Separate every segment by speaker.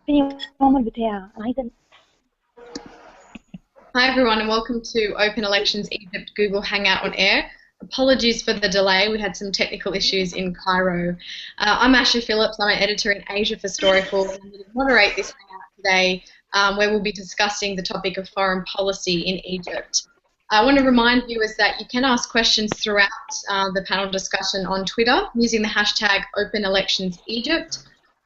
Speaker 1: فيني ماما البتاع انا عايزه.
Speaker 2: Hi everyone and welcome to Open Elections Egypt Google Hangout on Air. Apologies for the delay, we had some technical issues in Cairo. I'm Asha Phillips, I'm an editor in Asia for Storyful, and I'm going to moderate this hangout today where we'll be discussing the topic of foreign policy in Egypt. I want to remind viewers that you can ask questions throughout the panel discussion on Twitter using the hashtag OpenElectionsEgypt,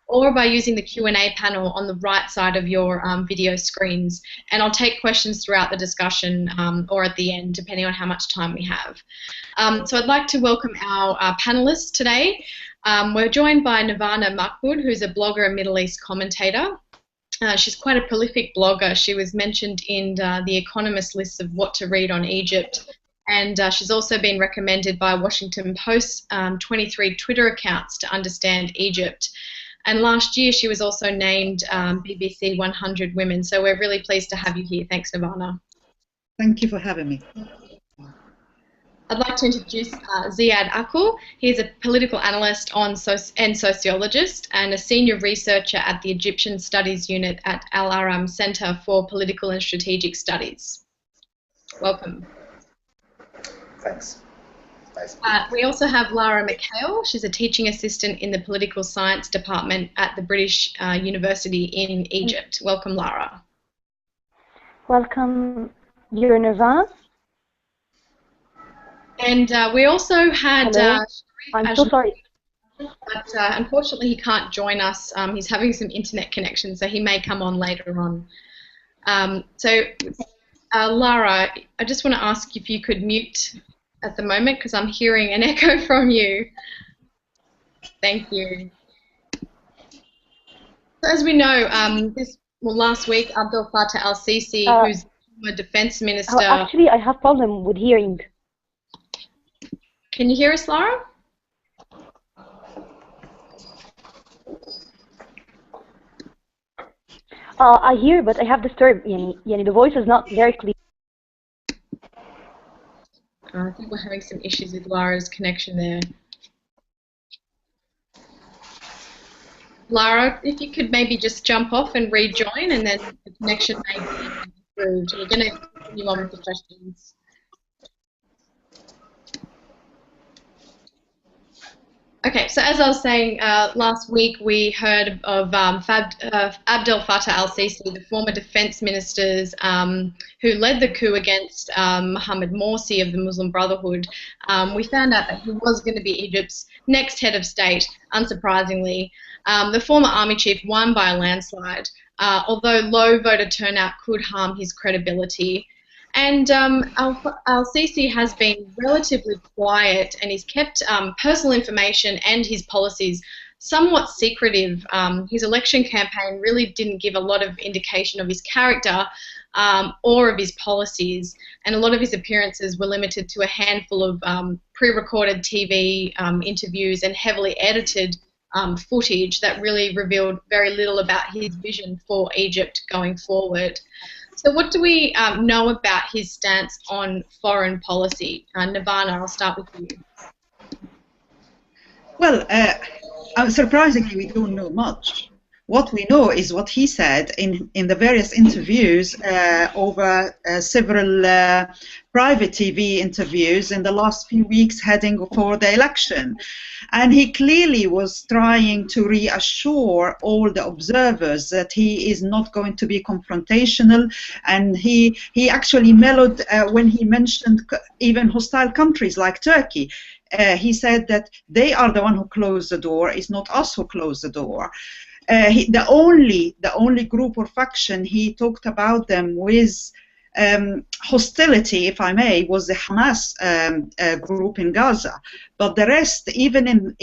Speaker 2: or by using the Q&A panel on the right side of your video screens. And I'll take questions throughout the discussion or at the end, depending on how much time we have. So I'd like to welcome our panelists today. We're joined by Nirvana Mahmoud, who's a blogger and Middle East commentator. She's quite a prolific blogger. She was mentioned in The Economist list of what to read on Egypt. And she's also been recommended by Washington Post's 23 Twitter accounts to understand Egypt. And last year, she was also named BBC 100 Women. So we're really pleased to have you here. Thanks, Nirvana.
Speaker 3: Thank you for having me.
Speaker 2: I'd like to introduce Ziad Akl. He's a political analyst and sociologist and a senior researcher at the Egyptian Studies Unit at Al-ahram Center for Political and Strategic Studies. Welcome.
Speaker 4: Thanks.
Speaker 2: We also have Lara Mikhael. She's a teaching assistant in the political science department at the British University in Egypt. Welcome, Lara.
Speaker 1: Welcome, you're Nirvana.
Speaker 2: And we also had Sherif
Speaker 1: I'm so sorry.
Speaker 2: But unfortunately he can't join us. He's having some internet connection, so he may come on later on. Lara, I just want to ask if you could mute at the moment, because I'm hearing an echo from you. Thank you. So as we know, last week, Abdel Fattah al-Sisi, who's the former defense minister...
Speaker 1: actually, I have problem with hearing.
Speaker 2: Can you hear us, Lara?
Speaker 1: I hear, but I have disturbed. The voice is not very clear.
Speaker 2: I think we're having some issues with Lara's connection there. Lara, if you could maybe just jump off and rejoin, and then the connection may be improved. We're going to continue on with the questions. Okay, so as I was saying, last week we heard of Abdel Fattah al-Sisi, the former defense ministers who led the coup against Mohamed Morsi of the Muslim Brotherhood. We found out that he was going to be Egypt's next head of state, unsurprisingly. The former army chief won by a landslide, although low voter turnout could harm his credibility. And al-Sisi has been relatively quiet, and he's kept personal information and his policies somewhat secretive. His election campaign really didn't give a lot of indication of his character or of his policies, and a lot of his appearances were limited to a handful of pre-recorded TV interviews and heavily edited footage that really revealed very little about his vision for Egypt going forward. So what do we know about his stance on foreign policy? Nirvana, I'll start with you.
Speaker 3: Well, surprisingly, we don't know much. What we know is what he said in the various interviews over several private TV interviews in the last few weeks heading for the election. And he clearly was trying to reassure all the observers that he is not going to be confrontational, and he actually mellowed when he mentioned even hostile countries like Turkey. He said that they are the one who closed the door, it's not us who closed the door. The only group or faction he talked about them with hostility, if I may, was the Hamas group in Gaza. But the rest, even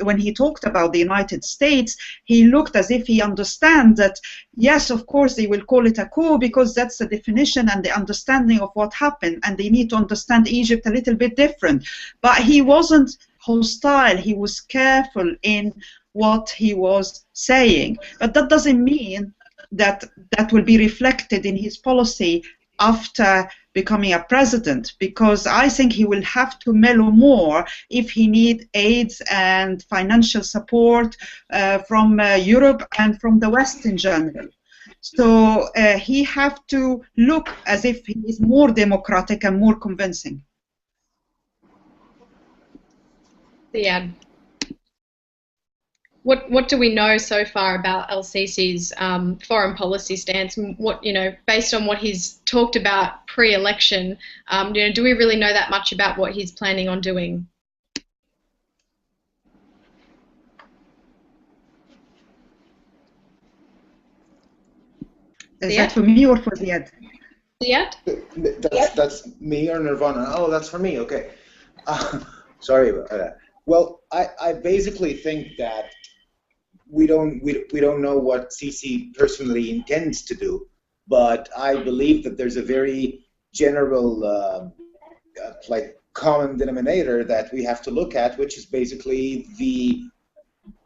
Speaker 3: when he talked about the United States, he looked as if he understands that, yes, of course, they will call it a coup because that's the definition and the understanding of what happened, and they need to understand Egypt a little bit different. But he wasn't hostile. He was careful in what he was saying. But that doesn't mean that that will be reflected in his policy after becoming a president, because I think he will have to mellow more if he needs aids and financial support from Europe and from the West in general. So he have to look as if he is more democratic and more convincing.
Speaker 2: Yeah. What do we know so far about El-Sisi's foreign policy stance? What, based on what he's talked about pre-election, do we really know that much about what he's planning on doing?
Speaker 3: Is that for me or for Ziad?
Speaker 2: Ziad?
Speaker 4: That's me or Nirvana? Oh, that's for me. Okay. Sorry about that. Well, I basically think that we don't know what Sisi personally intends to do, but I believe that there's a very general like common denominator that we have to look at, which is basically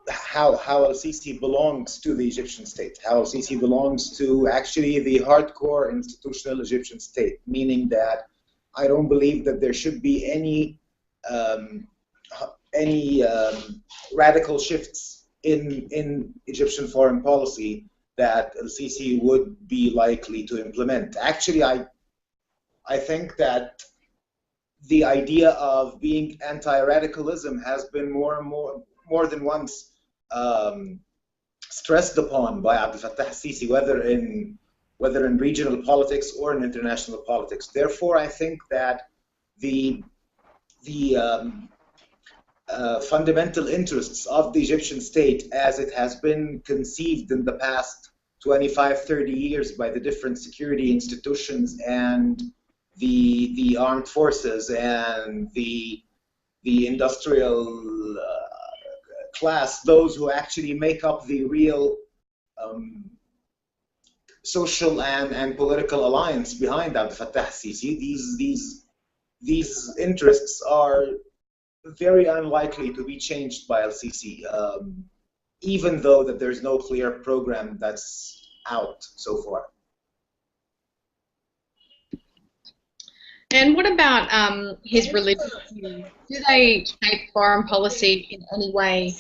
Speaker 4: how Al-Sisi belongs to the Egyptian state, how Al-Sisi belongs to actually the hardcore institutional Egyptian state, meaning that I don't believe that there should be any radical shifts in Egyptian foreign policy that Al-Sisi would be likely to implement. Actually, I think that the idea of being anti-radicalism has been more than once stressed upon by Abdel Fattah al-Sisi, whether in regional politics or in international politics. Therefore, I think that the fundamental interests of the Egyptian state, as it has been conceived in the past 25, 30 years by the different security institutions and the armed forces and the industrial class, those who actually make up the real social and political alliance behind Abdel Fattah al-Sisi, these interests are very unlikely to be changed by Al-Sisi, even though that there's no clear program that's out so far.
Speaker 2: And what about his religious views? Do they shape foreign policy in any way?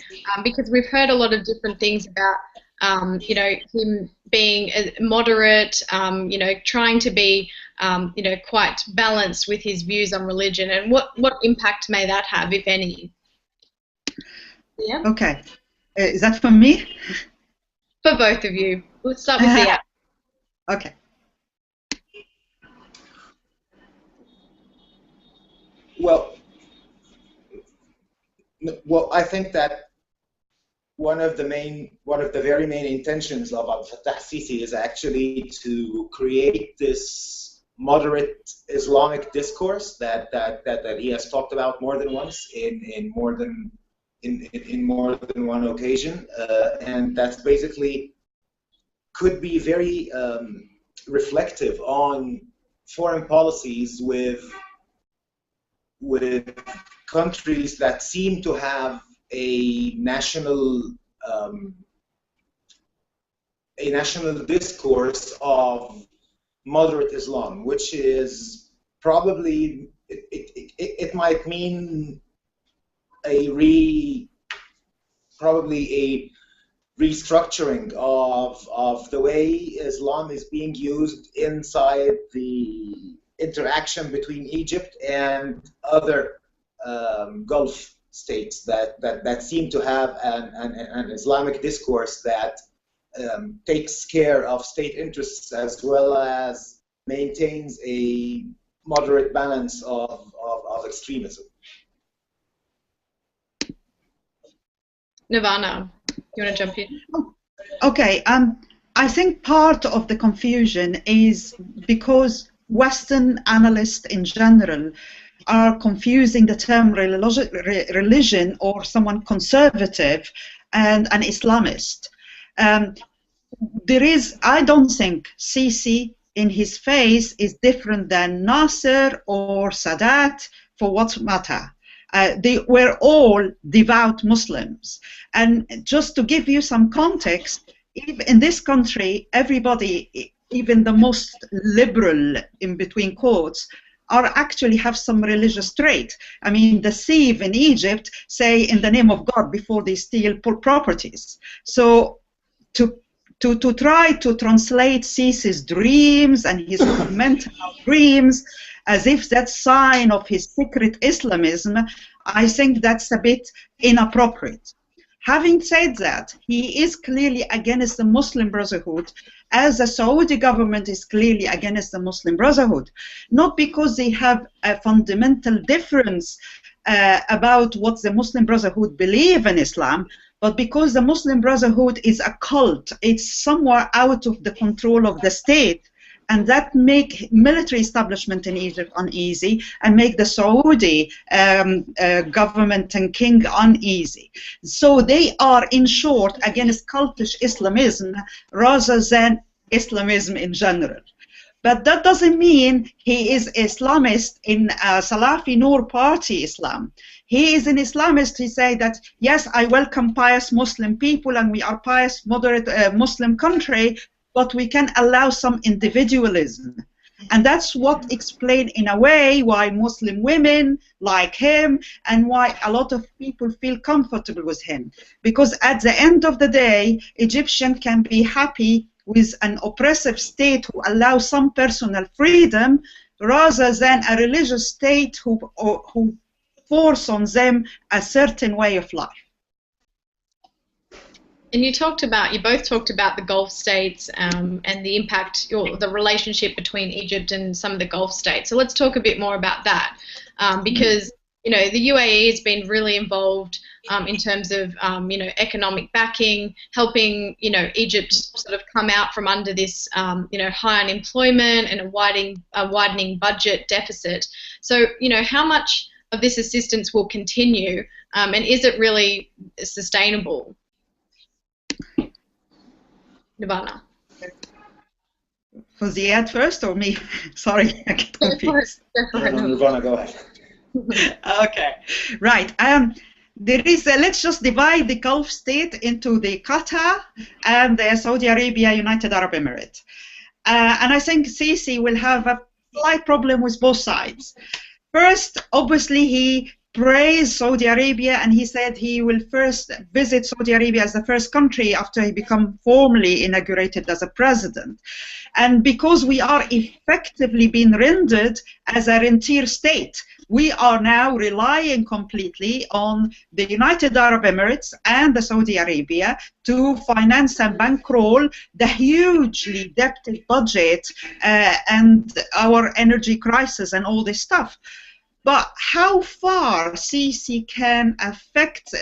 Speaker 2: Because we've heard a lot of different things about, him being moderate, trying to be, quite balanced with his views on religion. And what impact may that have, if any? Yeah.
Speaker 3: Okay. Is that for me?
Speaker 2: For both of you. Let's start with Ziad.
Speaker 3: Okay.
Speaker 4: Well, I think that one of the very main intentions of Abdel Fattah al-Sisi is actually to create this moderate Islamic discourse that he has talked about more than once in more than one occasion, and that's basically could be very reflective on foreign policies with countries that seem to have a national discourse of moderate Islam, which is probably it might mean probably a restructuring of the way Islam is being used inside the interaction between Egypt and other Gulf states that seem to have an Islamic discourse that takes care of state interests as well as maintains a moderate balance of extremism.
Speaker 2: Nirvana, you want to jump in?
Speaker 3: Okay. I think part of the confusion is because Western analysts in general are confusing the term religion or someone conservative and an Islamist. I don't think Sisi in his face is different than Nasser or Sadat for what matter. They were all devout Muslims. And just to give you some context, in this country, everybody even the most liberal, in between quotes, are actually have some religious trait. I mean, the thief in Egypt say in the name of God before they steal properties. So to try to translate Sisi's dreams and his mental dreams as if that's sign of his secret Islamism, I think that's a bit inappropriate. Having said that, he is clearly against the Muslim Brotherhood, as the Saudi government is clearly against the Muslim Brotherhood, not because they have a fundamental difference about what the Muslim Brotherhood believe in Islam, but because the Muslim Brotherhood is a cult. It's somewhere out of the control of the state, and that make military establishment in Egypt uneasy and make the Saudi government and king uneasy. So they are, in short, against cultish Islamism rather than Islamism in general. But that doesn't mean he is Islamist in Salafi Noor party Islam. He is an Islamist. He say that, yes, I welcome pious Muslim people and we are pious, moderate Muslim country, but we can allow some individualism. And that's what explains in a way why Muslim women like him and why a lot of people feel comfortable with him. Because at the end of the day, Egyptian can be happy with an oppressive state who allows some personal freedom rather than a religious state who force on them a certain way of life.
Speaker 2: And you both talked about the Gulf states and the impact, the relationship between Egypt and some of the Gulf states. So let's talk a bit more about that, because the UAE has been really involved in terms of economic backing, helping Egypt sort of come out from under this high unemployment and a widening budget deficit. So how much of this assistance will continue, and is it really sustainable? Nirvana.
Speaker 3: For Ziad first or me? Sorry, I get confused.
Speaker 4: Nirvana, go ahead.
Speaker 3: Okay, right. There is let's just divide the Gulf state into the Qatar and the Saudi Arabia, United Arab Emirates. And I think Sisi will have a slight problem with both sides. First, obviously, he praised Saudi Arabia, and he said he will first visit Saudi Arabia as the first country after he become formally inaugurated as a president. And because we are effectively being rendered as a rentier state, we are now relying completely on the United Arab Emirates and the Saudi Arabia to finance and bankroll the hugely debted budget and our energy crisis and all this stuff. But how far Sisi can affect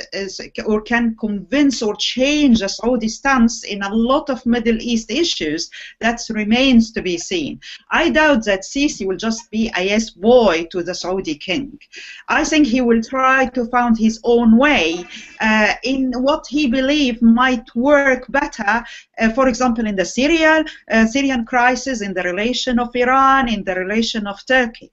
Speaker 3: or can convince or change the Saudi stance in a lot of Middle East issues, that remains to be seen. I doubt that Sisi will just be a yes boy to the Saudi king. I think he will try to find his own way in what he believes might work better, for example, in the Syrian crisis, in the relation of Iran, in the relation of Turkey.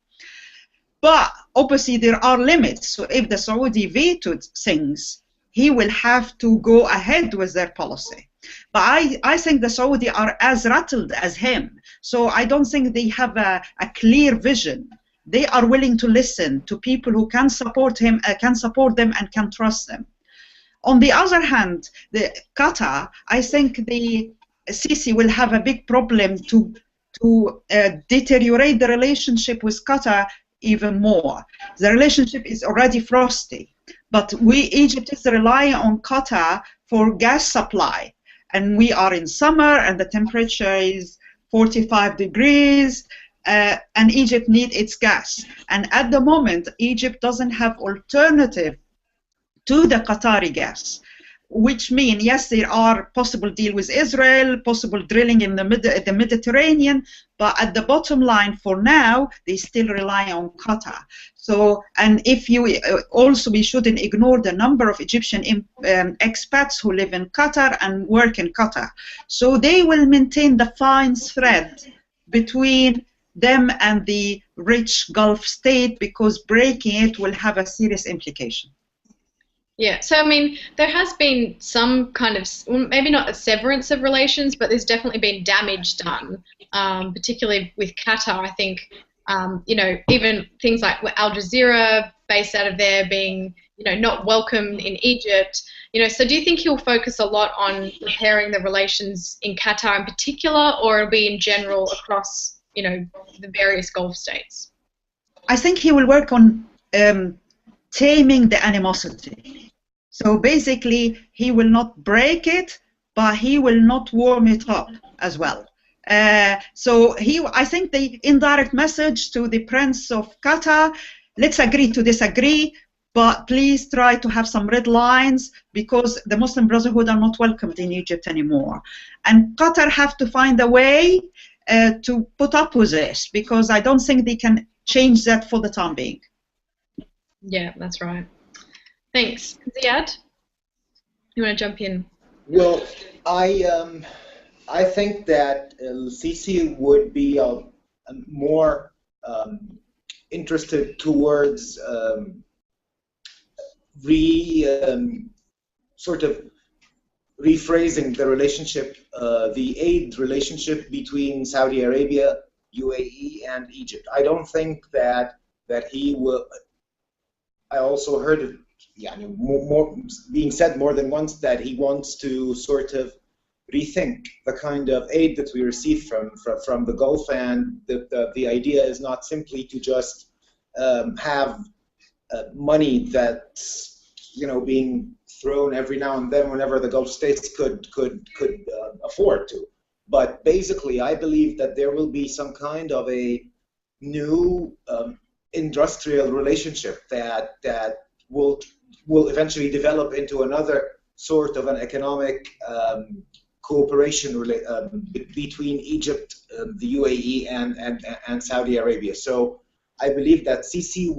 Speaker 3: But obviously there are limits. So if the Saudi vetoed things, he will have to go ahead with their policy. But I think the Saudi are as rattled as him. So I don't think they have a clear vision. They are willing to listen to people who can support him, can support them and can trust them. On the other hand, the Qatar, I think the Sisi will have a big problem to deteriorate the relationship with Qatar even more. The relationship is already frosty, but Egypt is relying on Qatar for gas supply, and we are in summer and the temperature is 45 degrees and Egypt needs its gas. And at the moment, Egypt doesn't have alternative to the Qatari gas, which means, yes, there are possible deal with Israel, possible drilling in the Mediterranean, but at the bottom line for now, they still rely on Qatar. So, and if you also, we shouldn't ignore the number of Egyptian expats who live in Qatar and work in Qatar. So they will maintain the fine thread between them and the rich Gulf state, because breaking it will have a serious implication.
Speaker 2: Yeah, so I mean, there has been some kind of, well, maybe not a severance of relations, but there's definitely been damage done, particularly with Qatar. I think, you know, even things like Al Jazeera, based out of there, being, you know, not welcome in Egypt. You know, so do you think he'll focus a lot on repairing the relations in Qatar in particular, or it'll be in general across, you know, the various Gulf states?
Speaker 3: I think he will work on taming the animosity. So basically, he will not break it, but he will not warm it up as well. So I think the indirect message to the Prince of Qatar, let's agree to disagree, but please try to have some red lines because the Muslim Brotherhood are not welcomed in Egypt anymore. And Qatar have to find a way to put up with this because I don't think they can change that for the time being.
Speaker 2: Yeah, that's right. Thanks. Ziad, you want to jump in?
Speaker 4: Well, I think that Sisi would be more interested towards sort of rephrasing the relationship, the aid relationship between Saudi Arabia, UAE, and Egypt. I don't think that he will. I also heard it, yeah, more being said more than once that he wants to sort of rethink the kind of aid that we receive from the Gulf, and the idea is not simply to just have money that's, you know, being thrown every now and then whenever the Gulf states could afford to. But basically, I believe that there will be some kind of a new industrial relationship that will eventually develop into another sort of an economic cooperation between Egypt, the UAE, and Saudi Arabia. So I believe that Sisi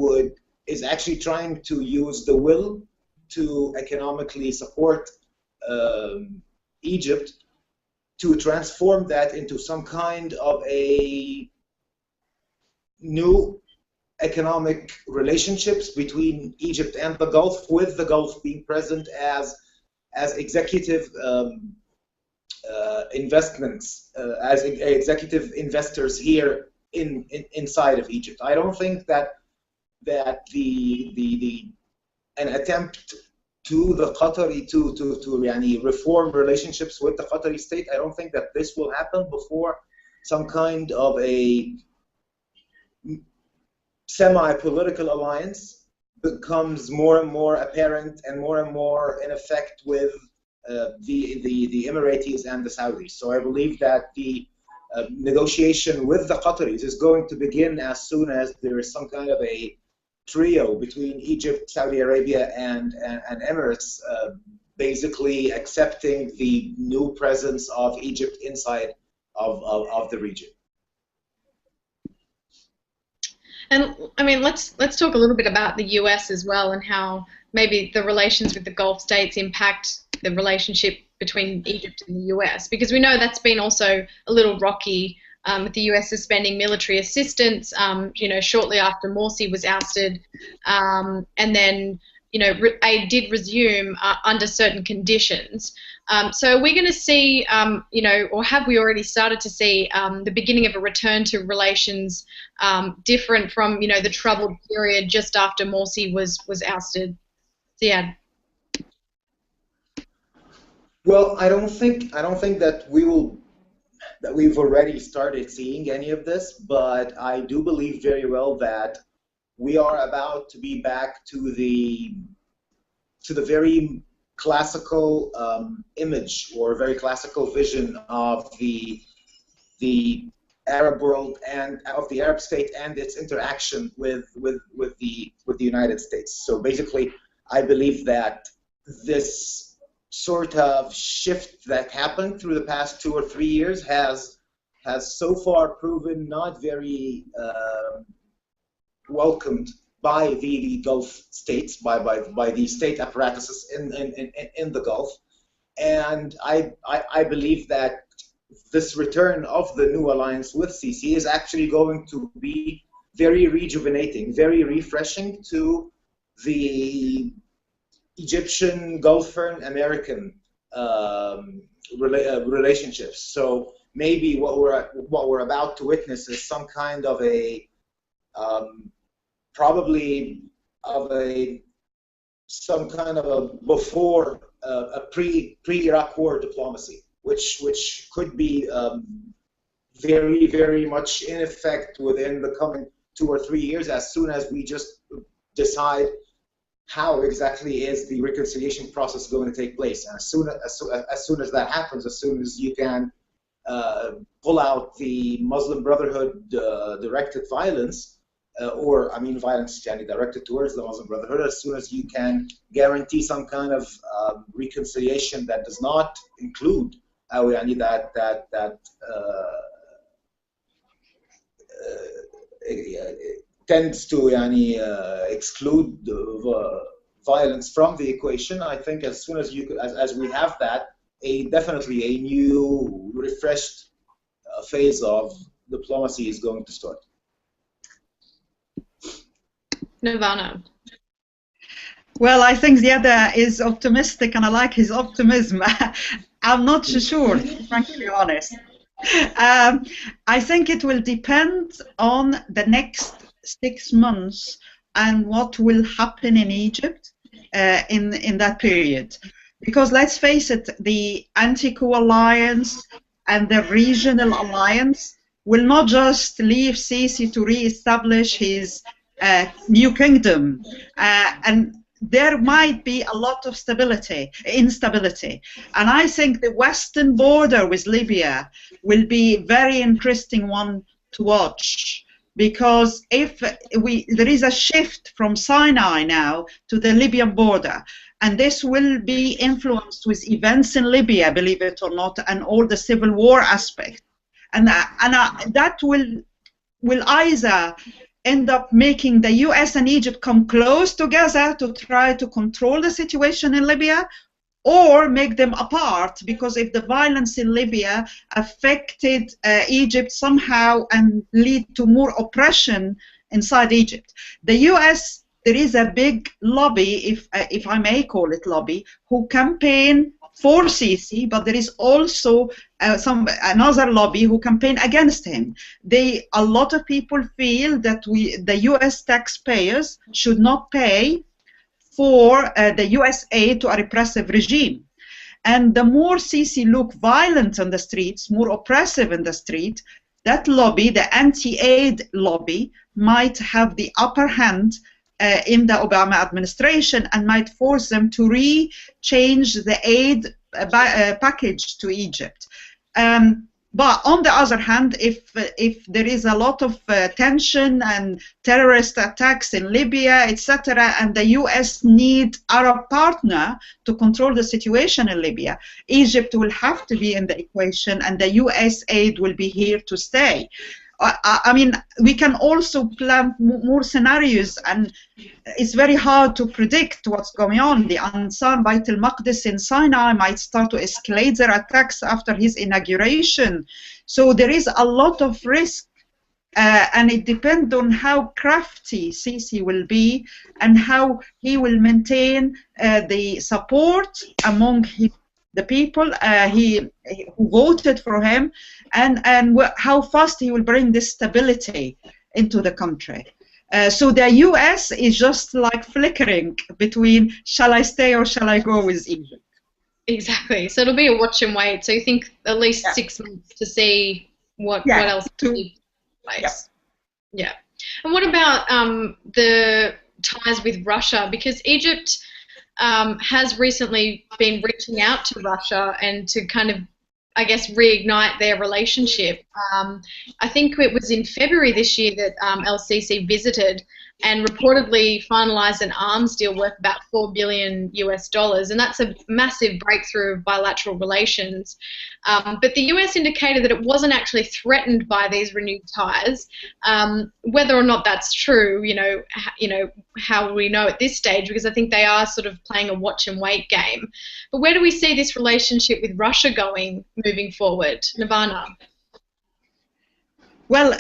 Speaker 4: is actually trying to use the will to economically support Egypt to transform that into some kind of a new economic relationships between Egypt and the Gulf, with the Gulf being present as executive investments, as executive investors here inside of Egypt. I don't think that an attempt to the Qatari to reform relationships with the Qatari state, I don't think that this will happen before some kind of a semi-political alliance becomes more and more apparent and more in effect with the Emiratis and the Saudis. So I believe that the negotiation with the Qataris is going to begin as soon as there is some kind of a trio between Egypt, Saudi Arabia, and Emirates, basically accepting the new presence of Egypt inside of the region.
Speaker 2: And I mean, let's talk a little bit about the US as well, and how maybe the relations with the Gulf states impact the relationship between Egypt and the US, because we know that's been also a little rocky, with the US suspending military assistance, you know, shortly after Morsi was ousted, and then, you know, aid did resume under certain conditions. So are we going to see, you know, or have we already started to see the beginning of a return to relations different from, you know, the troubled period just after Morsi was ousted? Ziad.
Speaker 4: Well, I don't think that we've already started seeing any of this, but I do believe very well that we are about to be back to the very classical image or very classical vision of the Arab world and of the Arab state and its interaction with the United States. So basically, I believe that this sort of shift that happened through the past 2 or 3 years has so far proven not very welcomed by the Gulf states, by the state apparatuses in the Gulf, and I believe that this return of the new alliance with Sisi is actually going to be very rejuvenating, very refreshing to the Egyptian, Gulfer, American relationships. So maybe what we're about to witness is some kind of a some kind of a before a pre-Iraq war diplomacy, which could be very, very much in effect within the coming 2 or 3 years, as soon as we just decide how exactly is the reconciliation process going to take place. And as soon as that happens, as soon as you can pull out the Muslim Brotherhood directed violence, violence directed towards the Muslim Brotherhood, as soon as you can guarantee some kind of reconciliation that does not include tends to exclude violence from the equation. I think as soon as as we have that, definitely a new, refreshed phase of diplomacy is going to start.
Speaker 2: Nirvana.
Speaker 3: Well, I think Ziad is optimistic, and I like his optimism. I'm not sure, frankly, to be honest. I think it will depend on the next 6 months and what will happen in Egypt in that period. Because let's face it, the anti-coup alliance and the regional alliance will not just leave Sisi to re-establish his new kingdom, and there might be a lot of instability. And I think the western border with Libya will be a very interesting one to watch, because if there is a shift from Sinai now to the Libyan border, and this will be influenced with events in Libya, believe it or not, and all the civil war aspect. And that will either end up making the US and Egypt come close together to try to control the situation in Libya, or make them apart, because if the violence in Libya affected Egypt somehow and lead to more oppression inside Egypt. The US, there is a big lobby, if I may call it lobby, who campaign for Sisi, but there is also another lobby who campaign against him. A lot of people feel that the US taxpayers should not pay for the US aid to a repressive regime. And the more Sisi look violent on the streets, more oppressive in the street, that lobby, the anti-aid lobby, might have the upper hand in the Obama administration, and might force them to change the aid package to Egypt. But on the other hand, if there is a lot of tension and terrorist attacks in Libya, etc., and the US need Arab partner to control the situation in Libya, Egypt will have to be in the equation, and the US aid will be here to stay. I mean, we can also plan more scenarios, and it's very hard to predict what's going on. The Ansar Bait al-Maqdis in Sinai might start to escalate their attacks after his inauguration. So there is a lot of risk, and it depends on how crafty Sisi will be and how he will maintain the support among the people who voted for him, and how fast he will bring this stability into the country. So the US is just like flickering between, shall I stay or shall I go with Egypt?
Speaker 2: Exactly. So it'll be a watch and wait. So you think at least 6 months to see what else will take place. Yeah. And what about the ties with Russia? Because Egypt has recently been reaching out to Russia and to kind of, I guess, reignite their relationship. I think it was in February this year that El-Sisi visited and reportedly finalized an arms deal worth about $4 billion US, and that's a massive breakthrough of bilateral relations. But the US indicated that it wasn't actually threatened by these renewed ties. Whether or not that's true, you know, how will we know at this stage? Because I think they are sort of playing a watch and wait game. But where do we see this relationship with Russia going moving forward, Nirvana?
Speaker 3: Well,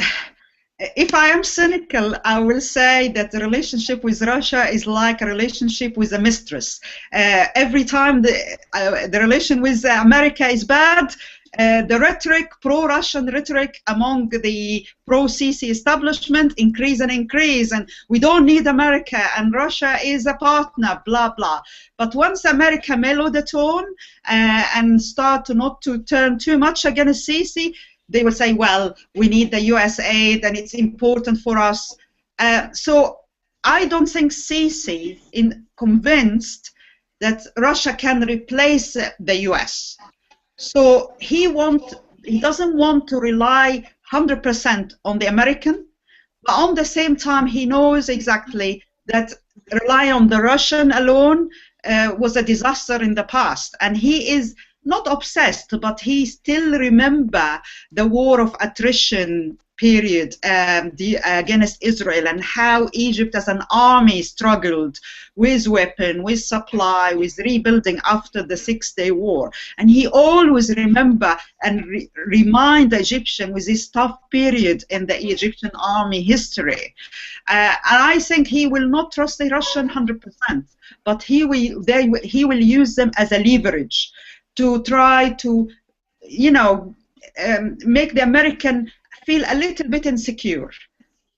Speaker 3: if I am cynical, I will say that the relationship with Russia is like a relationship with a mistress. Every time the relation with America is bad, the rhetoric, pro-Russian rhetoric among the pro-Sisi establishment increase and increase, and we don't need America, and Russia is a partner, blah, blah. But once America mellow the tone and start not to turn too much against Sisi, they will say, well, we need the US aid and it's important for us. So I don't think Sisi is convinced that Russia can replace the US. So he doesn't want to rely 100% on the American, but on the same time he knows exactly that rely on the Russian alone was a disaster in the past, and he is not obsessed, but he still remember the war of attrition period against Israel, and how Egypt as an army struggled with weapon, with supply, with rebuilding after the 6-day war. And he always remember and remind the Egyptian with this tough period in the Egyptian army history. And I think he will not trust the Russian 100%, but he will use them as a leverage to try to, you know, make the American feel a little bit insecure.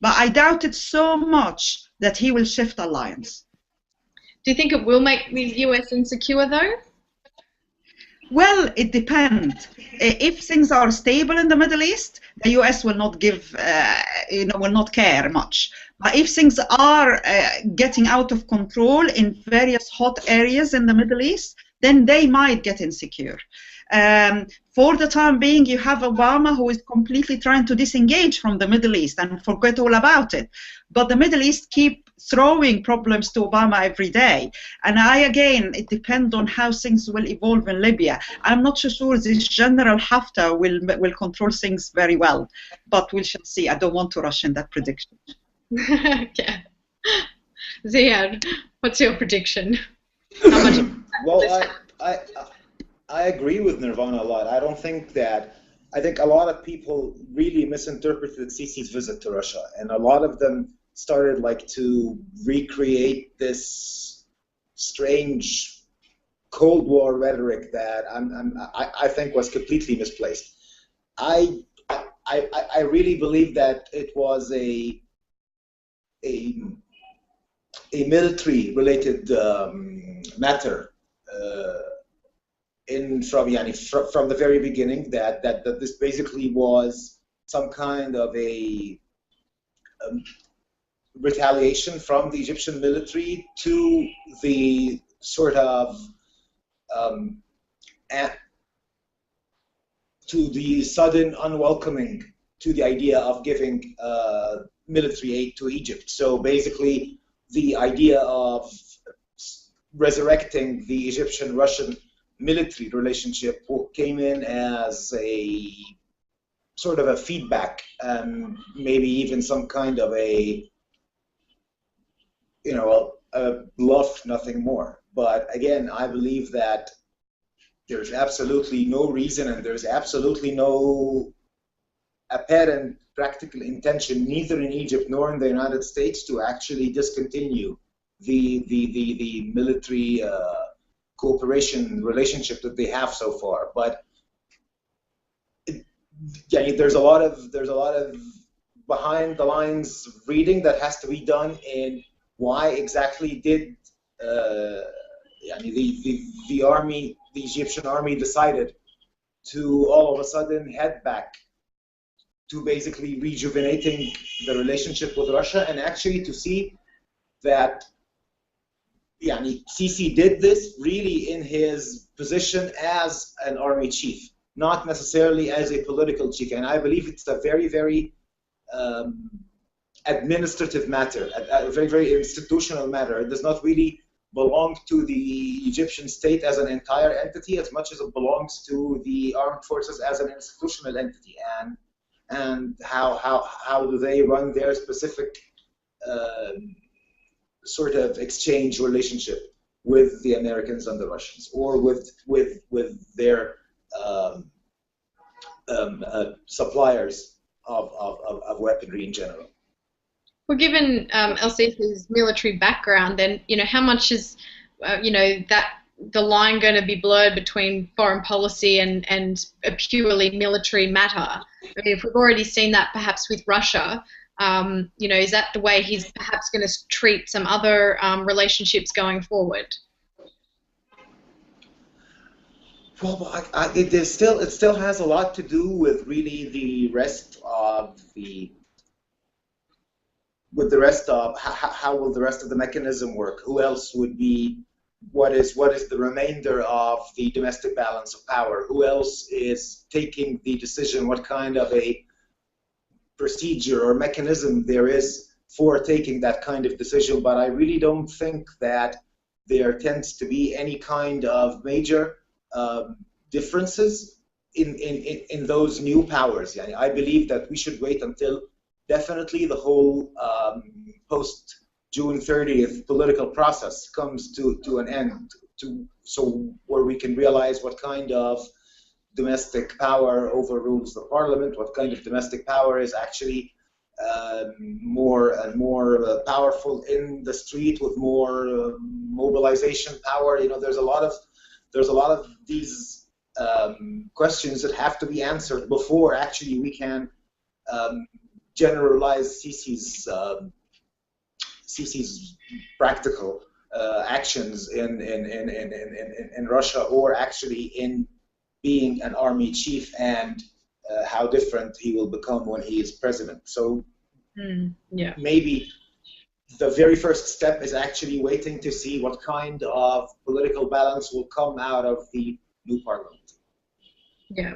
Speaker 3: But I doubt it so much that he will shift alliance.
Speaker 2: Do you think it will make the US insecure, though?
Speaker 3: Well, it depends. If things are stable in the Middle East, the US will not give, will not care much. But if things are getting out of control in various hot areas in the Middle East, then they might get insecure. For the time being, you have Obama, who is completely trying to disengage from the Middle East and forget all about it. But the Middle East keep throwing problems to Obama every day. And again, it depends on how things will evolve in Libya. I'm not so sure this General Haftar will control things very well. But we shall see. I don't want to rush in that prediction.
Speaker 2: Okay. Ziad, what's your prediction? How much?
Speaker 4: Well, I agree with Nirvana a lot. I think a lot of people really misinterpreted Sisi's visit to Russia, and a lot of them started like to recreate this strange Cold War rhetoric that I think was completely misplaced. I really believe that it was a military-related matter from the very beginning. That this basically was some kind of a retaliation from the Egyptian military to the sort of to the sudden unwelcoming to the idea of giving military aid to Egypt. So basically, the idea of resurrecting the Egyptian-Russian military relationship came in as a sort of a feedback, maybe even some kind of a bluff, nothing more. But again, I believe that there's absolutely no reason, and there's absolutely no apparent practical intention, neither in Egypt nor in the United States, to actually discontinue the military cooperation relationship that they have so far. But there's a lot of behind the lines reading that has to be done in why exactly did the army, the Egyptian army, decided to all of a sudden head back to basically rejuvenating the relationship with Russia, and actually to see that Sisi did this really in his position as an army chief, not necessarily as a political chief. And I believe it's a very, very administrative matter, a very, very institutional matter. It does not really belong to the Egyptian state as an entire entity as much as it belongs to the armed forces as an institutional entity. And how do they run their specific sort of exchange relationship with the Americans and the Russians, or with their suppliers of weaponry in general.
Speaker 2: Well, given El-Sisi's military background, then how much is that the line going to be blurred between foreign policy and a purely military matter? I mean, if we've already seen that perhaps with Russia, is that the way he's perhaps going to treat some other relationships going forward?
Speaker 4: Well, it still has a lot to do with really the rest of how will the rest of the mechanism work? Who else would be? What is the remainder of the domestic balance of power? Who else is taking the decision? What kind of a procedure or mechanism there is for taking that kind of decision? But I really don't think that there tends to be any kind of major differences in those new powers. Yeah, I believe that we should wait until definitely the whole post-June 30th political process comes to an end, so where we can realize what kind of domestic power overrules the parliament, what kind of domestic power is actually more and more powerful in the street with more mobilization power. There's a lot of these questions that have to be answered before actually we can generalize Sisi's practical actions in Russia, or actually in being an army chief, and how different he will become when he is president. So maybe the very first step is actually waiting to see what kind of political balance will come out of the new parliament.
Speaker 2: Yeah.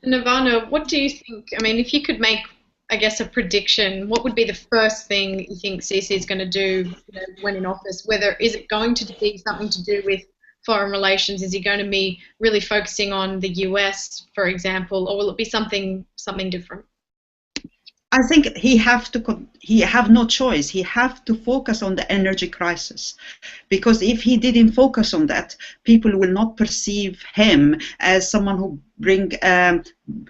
Speaker 2: Nirvana, what do you think? I mean, if you could make, I guess, a prediction, what would be the first thing you think Sisi is going to do when in office? Whether is it going to be something to do with foreign relations? Is he going to be really focusing on the US, for example, or will it be something different?
Speaker 3: I think he have no choice. He have to focus on the energy crisis, because if he didn't focus on that, people will not perceive him as someone who bring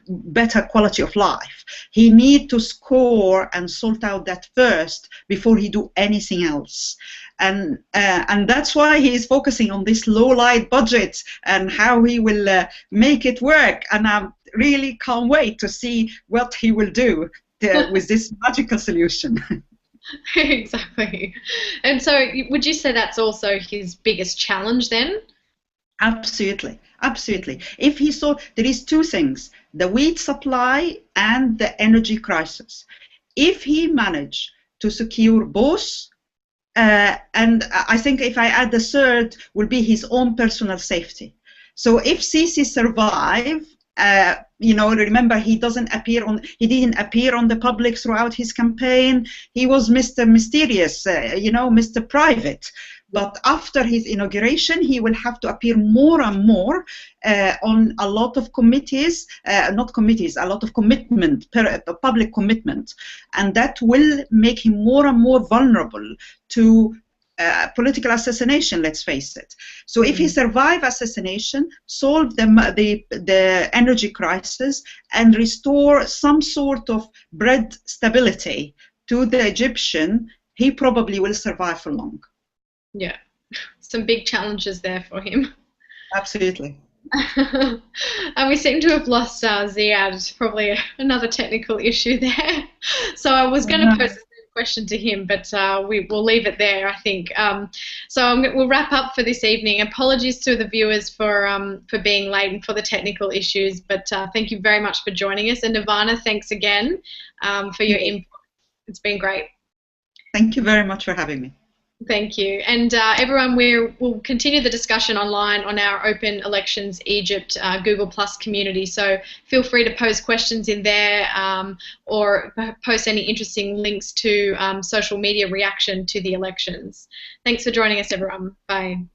Speaker 3: better quality of life. He need to score and sort out that first before he do anything else. And that's why he is focusing on this low-light budget and how he will make it work. And I really can't wait to see what he will do with this magical solution.
Speaker 2: Exactly. And so would you say that's also his biggest challenge then?
Speaker 3: Absolutely, absolutely. If he saw, there is two things, the wheat supply and the energy crisis. If he managed to secure both, and I think if I add the third, will be his own personal safety. So if Sisi survive, remember he didn't appear on the public throughout his campaign. He was Mr. Mysterious, Mr. Private. But after his inauguration, he will have to appear more and more on a lot of committees, a lot of commitment, public commitment, and that will make him more and more vulnerable to political assassination, let's face it. So if he survive assassination, solve the energy crisis, and restore some sort of bread stability to the Egyptian, he probably will survive for long.
Speaker 2: Yeah, some big challenges there for him.
Speaker 3: Absolutely.
Speaker 2: And we seem to have lost Ziad, probably another technical issue there. So I was going to pose the same question to him, but we'll leave it there, I think. We'll wrap up for this evening. Apologies to the viewers for being late and for the technical issues, but thank you very much for joining us. And Nirvana, thanks again for your input. It's been great.
Speaker 3: Thank you very much for having me.
Speaker 2: Thank you. And everyone, we'll continue the discussion online on our Open Elections Egypt Google Plus community. So feel free to post questions in there or post any interesting links to social media reaction to the elections. Thanks for joining us, everyone. Bye.